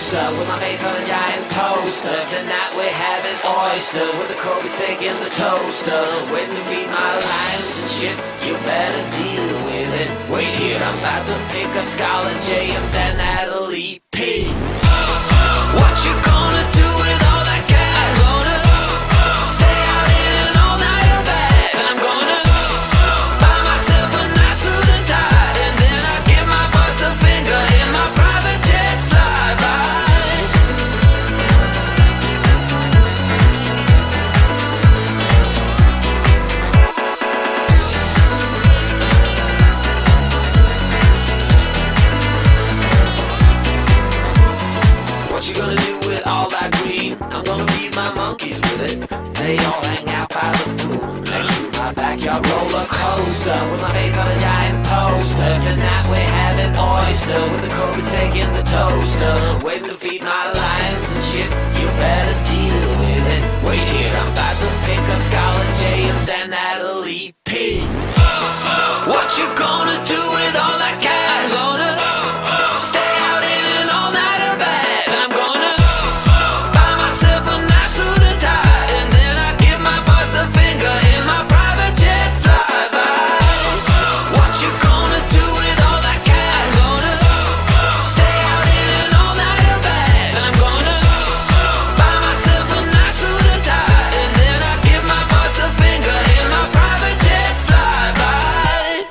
closer with my face on a giant poster. Tonight we're having oysters with the Kobe steak in the toaster. Waiting to feed my lions and shit, you better deal with it. Wait here, I'm about to pick up Scarlett J and then Natalie P. What you gonna do with all that cash? Gonna stay out in an all-nighter bag. I'm gonna buy myself a nice suit and tie, and then I give my boss the finger in my private jet flyby. What you gonna do with all that green? I'm gonna feed my monkeys with it. They all hang out by the pool next to my backyard roller coaster with my face on a giant poster. Tonight we're having oyster with the Kobe steak in the toaster. Waiting to feed my lions and shit, you better deal with it. Wait here, I'm about to pick up Scarlett J and then Natalie P. What you gonna do with all that cash? Gonna stay out in an all-nighter bag. I'm gonna buy myself a nice suit and tie, and then I give my boss the finger in my private jet flyby. What you gonna do with all that cash? Gonna stay out in an all-nighter bag. I'm gonna buy myself a nice suit and tie, and then I give my boss the finger in my private jet flyby.